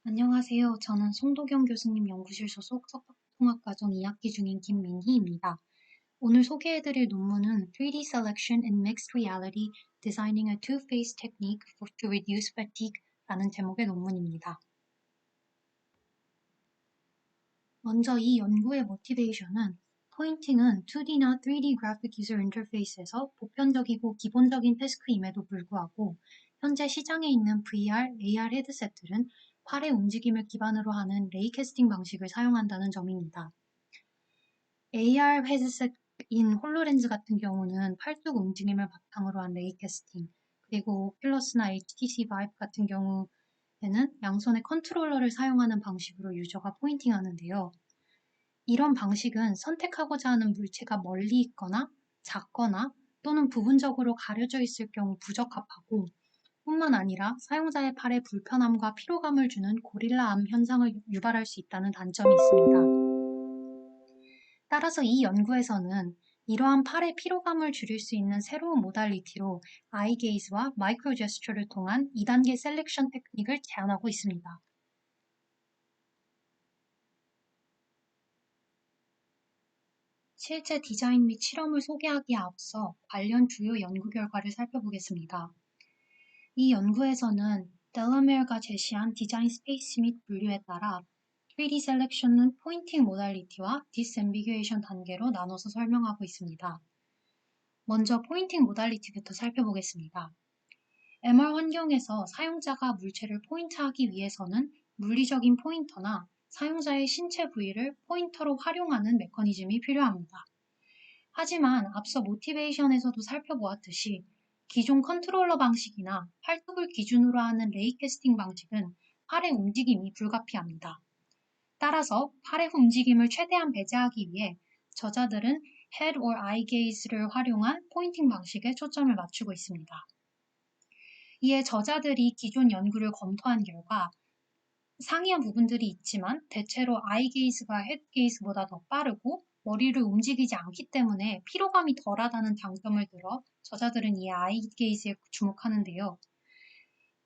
안녕하세요. 저는 송도경 교수님 연구실 소속 석박통합과정 2학기 중인 김민희입니다. 오늘 소개해드릴 논문은 3D Selection in Mixed Reality Designing a Two-Phase Technique to Reduce Fatigue 라는 제목의 논문입니다. 먼저 이 연구의 모티베이션은 포인팅은 2D나 3D 그래픽 유저 인터페이스에서 보편적이고 기본적인 태스크임에도 불구하고 현재 시장에 있는 VR, AR 헤드셋들은 팔의 움직임을 기반으로 하는 레이 캐스팅 방식을 사용한다는 점입니다. AR 헤드셋인 홀로렌즈 같은 경우는 팔뚝 움직임을 바탕으로 한 레이 캐스팅, 그리고 오큘러스나 HTC 바이브 같은 경우에는 양손의 컨트롤러를 사용하는 방식으로 유저가 포인팅하는데요. 이런 방식은 선택하고자 하는 물체가 멀리 있거나 작거나 또는 부분적으로 가려져 있을 경우 부적합하고 뿐만 아니라 사용자의 팔에 불편함과 피로감을 주는 고릴라암 현상을 유발할 수 있다는 단점이 있습니다. 따라서 이 연구에서는 이러한 팔의 피로감을 줄일 수 있는 새로운 모달리티로 아이 게이즈와 마이크로 제스처를 통한 2단계 셀렉션 테크닉을 제안하고 있습니다. 실제 디자인 및 실험을 소개하기에 앞서 관련 주요 연구 결과를 살펴보겠습니다. 이 연구에서는 델러메어가 제시한 디자인 스페이스 및 분류에 따라 3D 셀렉션은 포인팅 모달리티와 디스앰비규에이션 단계로 나눠서 설명하고 있습니다. 먼저 포인팅 모달리티부터 살펴보겠습니다. MR 환경에서 사용자가 물체를 포인트하기 위해서는 물리적인 포인터나 사용자의 신체 부위를 포인터로 활용하는 메커니즘이 필요합니다. 하지만 앞서 모티베이션에서도 살펴보았듯이 기존 컨트롤러 방식이나 팔뚝을 기준으로 하는 레이 캐스팅 방식은 팔의 움직임이 불가피합니다. 따라서 팔의 움직임을 최대한 배제하기 위해 저자들은 head or eye gaze를 활용한 포인팅 방식에 초점을 맞추고 있습니다. 이에 저자들이 기존 연구를 검토한 결과 상이한 부분들이 있지만 대체로 아이 게이즈가 헤드 게이즈보다 더 빠르고 머리를 움직이지 않기 때문에 피로감이 덜하다는 장점을 들어 저자들은 이 아이 게이즈에 주목하는데요.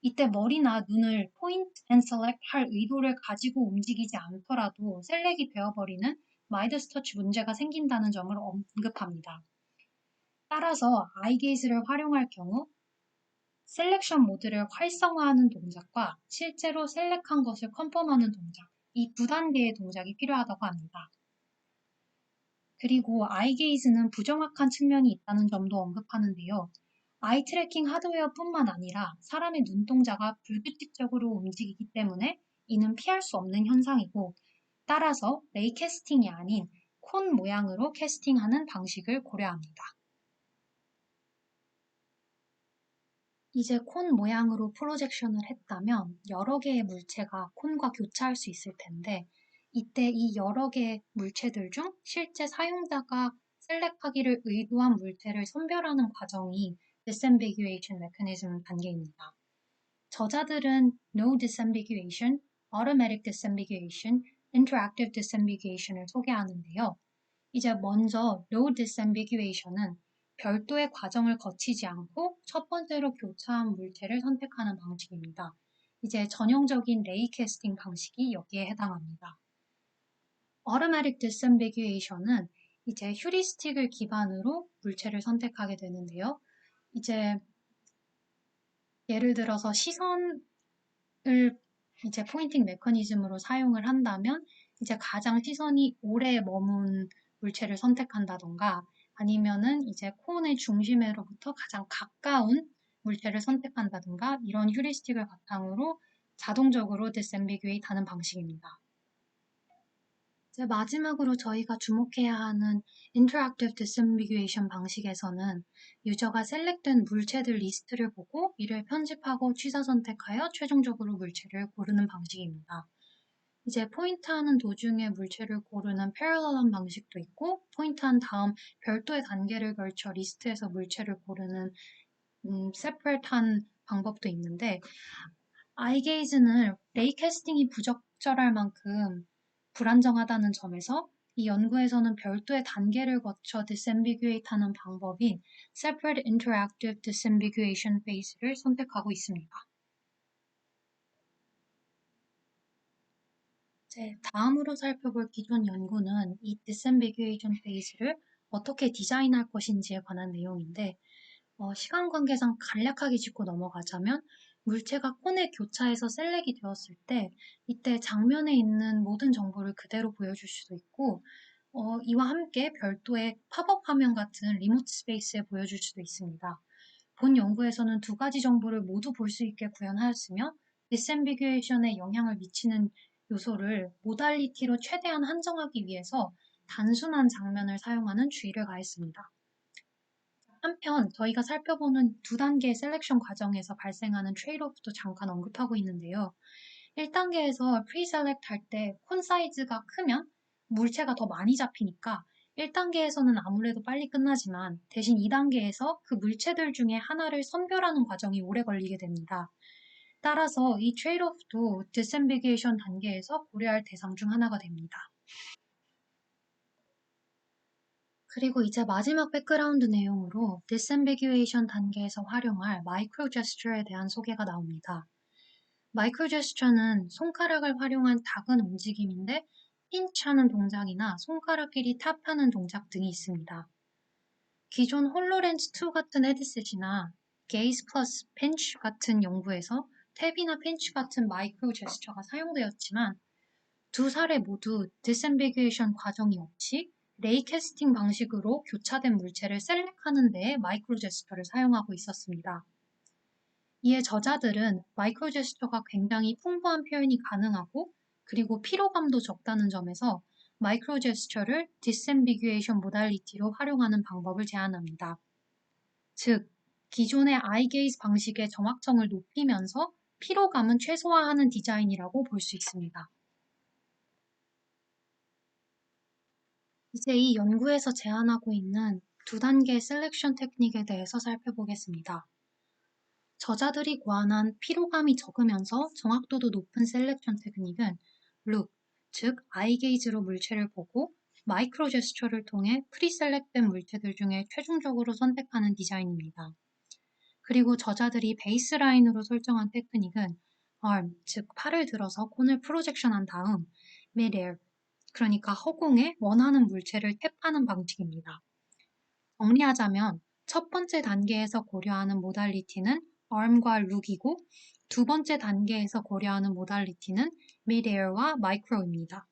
이때 머리나 눈을 포인트 앤 셀렉트 할 의도를 가지고 움직이지 않더라도 셀렉이 되어버리는 마이더스 터치 문제가 생긴다는 점을 언급합니다. 따라서 아이 게이즈를 활용할 경우 셀렉션 모드를 활성화하는 동작과 실제로 셀렉한 것을 컨펌하는 동작, 이 두 단계의 동작이 필요하다고 합니다. 그리고 아이 게이즈는 부정확한 측면이 있다는 점도 언급하는데요. 아이 트래킹 하드웨어뿐만 아니라 사람의 눈동자가 불규칙적으로 움직이기 때문에 이는 피할 수 없는 현상이고 따라서 레이 캐스팅이 아닌 콘 모양으로 캐스팅하는 방식을 고려합니다. 이제 콘 모양으로 프로젝션을 했다면 여러 개의 물체가 콘과 교차할 수 있을 텐데 이때 이 여러 개의 물체들 중 실제 사용자가 셀렉하기를 의도한 물체를 선별하는 과정이 disambiguation mechanism 단계입니다. 저자들은 no disambiguation, automatic disambiguation, interactive disambiguation을 소개하는데요. 이제 먼저 no disambiguation은 별도의 과정을 거치지 않고 첫 번째로 교차한 물체를 선택하는 방식입니다. 이제 전형적인 레이 캐스팅 방식이 여기에 해당합니다. automatic disambiguation은 이제 휴리스틱을 기반으로 물체를 선택하게 되는데요. 이제 예를 들어서 시선을 이제 포인팅 메커니즘으로 사용을 한다면 이제 가장 시선이 오래 머문 물체를 선택한다던가 아니면은 이제 콘의 중심으로부터 가장 가까운 물체를 선택한다든가 이런 휴리스틱을 바탕으로 자동적으로 disambiguate 하는 방식입니다. 이제 마지막으로 저희가 주목해야 하는 Interactive Disambiguation 방식에서는 유저가 셀렉된 물체들 리스트를 보고 이를 편집하고 취사 선택하여 최종적으로 물체를 고르는 방식입니다. 이제 포인트하는 도중에 물체를 고르는 패러럴한 방식도 있고 포인트한 다음 별도의 단계를 걸쳐 리스트에서 물체를 고르는 separate한 방법도 있는데 아이게이즈는 레이 캐스팅이 부적절할 만큼 불안정하다는 점에서 이 연구에서는 별도의 단계를 거쳐 disambiguate 하는 방법인 separate interactive disambiguation phase를 선택하고 있습니다. 이제 다음으로 살펴볼 기존 연구는 이 disambiguation phase를 어떻게 디자인할 것인지에 관한 내용인데, 시간 관계상 간략하게 짚고 넘어가자면 물체가 콘에 교차해서 셀렉이 되었을 때 이때 장면에 있는 모든 정보를 그대로 보여줄 수도 있고 이와 함께 별도의 팝업 화면 같은 리모트 스페이스에 보여줄 수도 있습니다. 본 연구에서는 두 가지 정보를 모두 볼 수 있게 구현하였으며 디스앰비규에이션에 영향을 미치는 요소를 모달리티로 최대한 한정하기 위해서 단순한 장면을 사용하는 주의를 가했습니다. 한편 저희가 살펴보는 두 단계의 셀렉션 과정에서 발생하는 트레이드오프도 잠깐 언급하고 있는데요. 1단계에서 프리셀렉트 할 때 콘 사이즈가 크면 물체가 더 많이 잡히니까 1단계에서는 아무래도 빨리 끝나지만 대신 2단계에서 그 물체들 중에 하나를 선별하는 과정이 오래 걸리게 됩니다. 따라서 이 트레이드오프도 디스앰비게이션 단계에서 고려할 대상 중 하나가 됩니다. 그리고 이제 마지막 백그라운드 내용으로 디스앰비게이션 단계에서 활용할 마이크로 제스처에 대한 소개가 나옵니다. 마이크로 제스처는 손가락을 활용한 작은 움직임인데 핀치하는 동작이나 손가락끼리 탑하는 동작 등이 있습니다. 기존 홀로렌즈2 같은 헤드셋이나 게이즈 플러스 핀치 같은 연구에서 탭이나 핀치 같은 마이크로 제스처가 사용되었지만 두 사례 모두 디스앰비게이션 과정이 없이 레이캐스팅 방식으로 교차된 물체를 셀렉하는 데에 마이크로 제스처를 사용하고 있었습니다. 이에 저자들은 마이크로 제스처가 굉장히 풍부한 표현이 가능하고 그리고 피로감도 적다는 점에서 마이크로 제스처를 디스앰비규에이션 모달리티로 활용하는 방법을 제안합니다. 즉, 기존의 아이 게이즈 방식의 정확성을 높이면서 피로감은 최소화하는 디자인이라고 볼 수 있습니다. 이제 이 연구에서 제안하고 있는 두 단계의 셀렉션 테크닉에 대해서 살펴보겠습니다. 저자들이 고안한 피로감이 적으면서 정확도도 높은 셀렉션 테크닉은 룩, 즉 아이 게이지로 물체를 보고 마이크로 제스처를 통해 프리셀렉된 물체들 중에 최종적으로 선택하는 디자인입니다. 그리고 저자들이 베이스라인으로 설정한 테크닉은 arm, 즉 팔을 들어서 콘을 프로젝션한 다음 mid-air, 그러니까 허공에 원하는 물체를 탭하는 방식입니다. 정리하자면 첫 번째 단계에서 고려하는 모달리티는 arm과 룩이고 두 번째 단계에서 고려하는 모달리티는 midair와 micro입니다.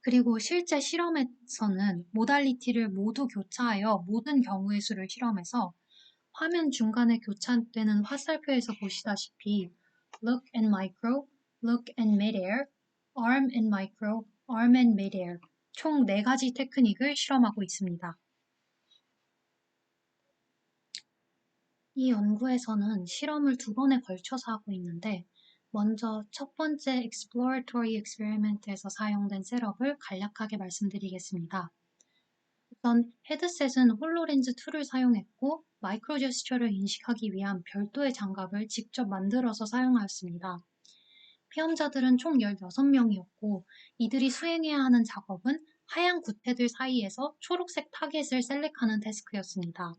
그리고 실제 실험에서는 모달리티를 모두 교차하여 모든 경우의 수를 실험해서 화면 중간에 교차되는 화살표에서 보시다시피 look and micro, look and midair, arm and micro, arm and midair 총 4가지 테크닉을 실험하고 있습니다. 이 연구에서는 실험을 2번에 걸쳐서 하고 있는데 먼저 첫 번째 exploratory experiment에서 사용된 셋업을 간략하게 말씀드리겠습니다. 우선 헤드셋은 홀로렌즈2를 사용했고 마이크로 제스처를 인식하기 위한 별도의 장갑을 직접 만들어서 사용하였습니다. 피험자들은 총 16명이었고 이들이 수행해야 하는 작업은 하얀 구태들 사이에서 초록색 타겟을 셀렉하는 태스크였습니다.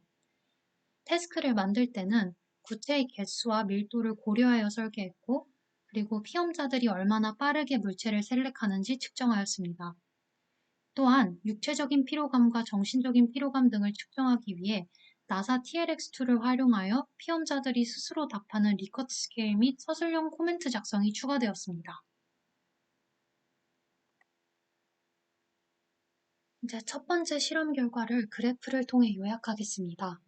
태스크를 만들 때는 구체의 개수와 밀도를 고려하여 설계했고 그리고 피험자들이 얼마나 빠르게 물체를 셀렉하는지 측정하였습니다. 또한 육체적인 피로감과 정신적인 피로감 등을 측정하기 위해 나사 TLX2를 활용하여 피험자들이 스스로 답하는 리커트 스케일 및 서술형 코멘트 작성이 추가되었습니다. 이제 첫 번째 실험 결과를 그래프를 통해 요약하겠습니다.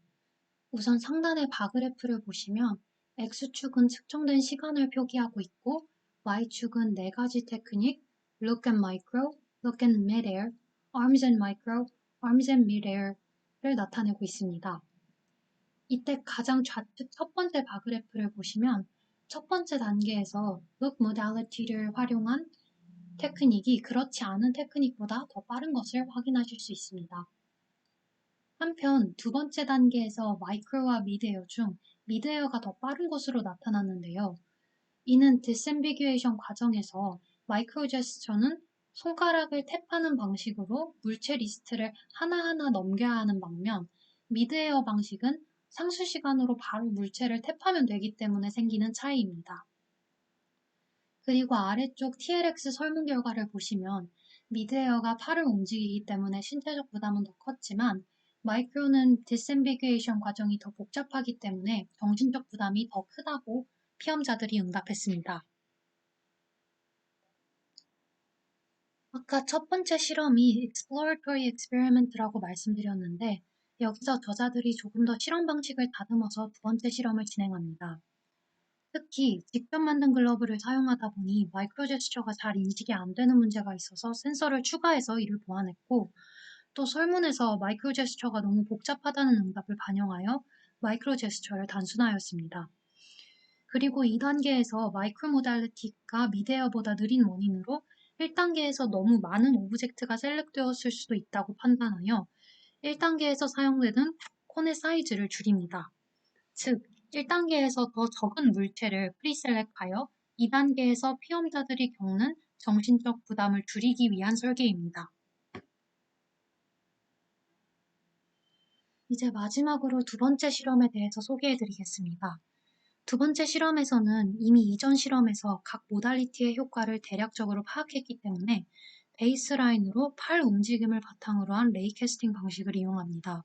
우선 상단의 바그래프를 보시면 X축은 측정된 시간을 표기하고 있고 Y축은 4가지 테크닉 Look and Micro, Look and Mid-Air, Arms and Micro, Arms and Mid-Air를 나타내고 있습니다. 이때 가장 좌측 첫 번째 바그래프를 보시면 첫 번째 단계에서 Look Modality를 활용한 테크닉이 그렇지 않은 테크닉보다 더 빠른 것을 확인하실 수 있습니다. 한편 두 번째 단계에서 마이크로와 미드에어 중 미드에어가 더 빠른 것으로 나타났는데요. 이는 디스앰비규에이션 과정에서 마이크로 제스처는 손가락을 탭하는 방식으로 물체 리스트를 하나하나 넘겨야 하는 반면 미드에어 방식은 상수 시간으로 바로 물체를 탭하면 되기 때문에 생기는 차이입니다. 그리고 아래쪽 TLX 설문 결과를 보시면 미드에어가 팔을 움직이기 때문에 신체적 부담은 더 컸지만 마이크로는 디스앰비규에이션 과정이 더 복잡하기 때문에 정신적 부담이 더 크다고 피험자들이 응답했습니다. 아까 첫 번째 실험이 exploratory experiment라고 말씀드렸는데 여기서 저자들이 조금 더 실험 방식을 다듬어서 두 번째 실험을 진행합니다. 특히 직접 만든 글러브를 사용하다 보니 마이크로 제스처가 잘 인식이 안 되는 문제가 있어서 센서를 추가해서 이를 보완했고 또 설문에서 마이크로 제스처가 너무 복잡하다는 응답을 반영하여 마이크로 제스처를 단순화하였습니다. 그리고 2단계에서 마이크로 모달리티가 미데어보다 느린 원인으로 1단계에서 너무 많은 오브젝트가 셀렉되었을 수도 있다고 판단하여 1단계에서 사용되는 콘의 사이즈를 줄입니다. 즉, 1단계에서 더 적은 물체를 프리셀렉하여 2단계에서 피험자들이 겪는 정신적 부담을 줄이기 위한 설계입니다. 이제 마지막으로 두 번째 실험에 대해서 소개해드리겠습니다. 두 번째 실험에서는 이미 이전 실험에서 각 모달리티의 효과를 대략적으로 파악했기 때문에 베이스라인으로 팔 움직임을 바탕으로 한 레이 캐스팅 방식을 이용합니다.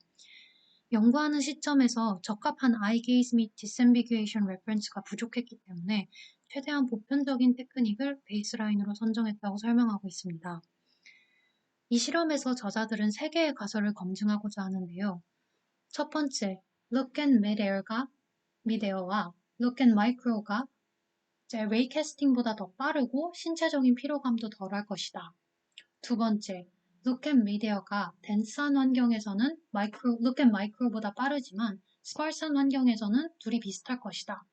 연구하는 시점에서 적합한 아이 게이즈 및 디스앰비규에이션 레퍼런스가 부족했기 때문에 최대한 보편적인 테크닉을 베이스라인으로 선정했다고 설명하고 있습니다. 이 실험에서 저자들은 세 개의 가설을 검증하고자 하는데요. 첫 번째, look and midair와 look and micro가 레이 캐스팅보다 더 빠르고 신체적인 피로감도 덜할 것이다. 두 번째, look and midair가 덴스한 환경에서는 look and micro보다 빠르지만 스parse한 환경에서는 둘이 비슷할 것이다.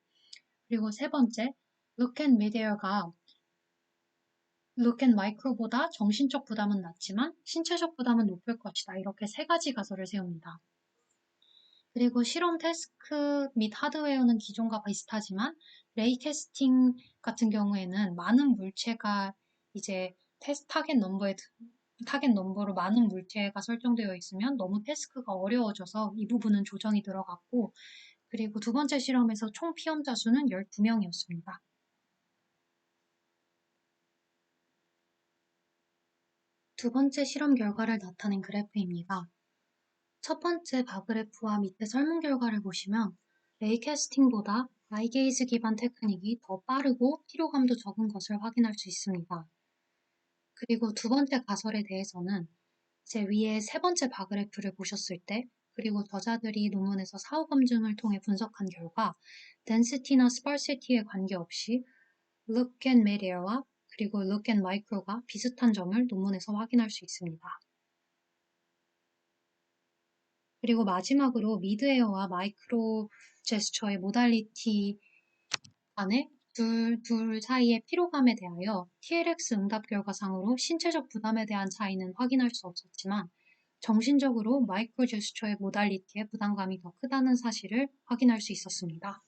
그리고 세 번째, look and midair가 look and micro보다 정신적 부담은 낮지만 신체적 부담은 높을 것이다. 이렇게 세 가지 가설을 세웁니다. 그리고 실험 태스크 및 하드웨어는 기존과 비슷하지만 레이 캐스팅 같은 경우에는 많은 물체가 이제 타겟 넘버로 많은 물체가 설정되어 있으면 너무 태스크가 어려워져서 이 부분은 조정이 들어갔고 그리고 두 번째 실험에서 총 피험자 수는 12명이었습니다. 두 번째 실험 결과를 나타낸 그래프입니다. 첫 번째 바그래프와 밑에 설문 결과를 보시면 레이 캐스팅보다 아이 게이즈 기반 테크닉이 더 빠르고 피로감도 적은 것을 확인할 수 있습니다. 그리고 두 번째 가설에 대해서는 제 위에 세 번째 바그래프를 보셨을 때 그리고 저자들이 논문에서 사후 검증을 통해 분석한 결과 density나 sparsity에 관계없이 look and media와 그리고 look and micro가 비슷한 점을 논문에서 확인할 수 있습니다. 그리고 마지막으로 미드에어와 마이크로 제스처의 모달리티 간의 둘 사이의 피로감에 대하여 TLX 응답 결과상으로 신체적 부담에 대한 차이는 확인할 수 없었지만 정신적으로 마이크로 제스처의 모달리티의 부담감이 더 크다는 사실을 확인할 수 있었습니다.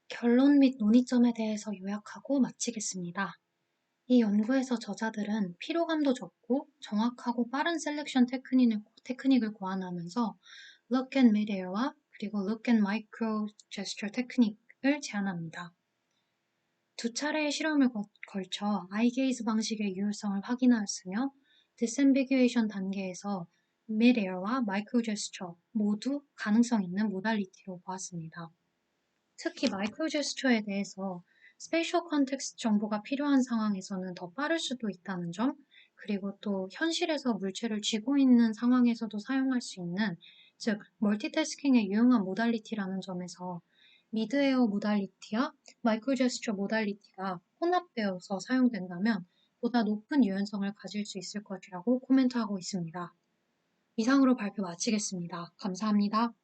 결론 및 논의점에 대해서 요약하고 마치겠습니다. 이 연구에서 저자들은 피로감도 적고 정확하고 빠른 셀렉션 테크닉을 고안하면서 look and midair와 그리고 look and micro gesture 테크닉을 제안합니다. 두 차례의 실험을 걸쳐 아이 게이즈 방식의 유효성을 확인하였으며 disambiguation 단계에서 midair와 micro gesture 모두 가능성 있는 모달리티로 보았습니다. 특히 마이크로 제스처에 대해서 스페이셜 컨텍스트 정보가 필요한 상황에서는 더 빠를 수도 있다는 점, 그리고 또 현실에서 물체를 쥐고 있는 상황에서도 사용할 수 있는, 즉 멀티태스킹에 유용한 모달리티라는 점에서 미드에어 모달리티와 마이크로 제스처 모달리티가 혼합되어서 사용된다면 보다 높은 유연성을 가질 수 있을 것이라고 코멘트하고 있습니다. 이상으로 발표 마치겠습니다. 감사합니다.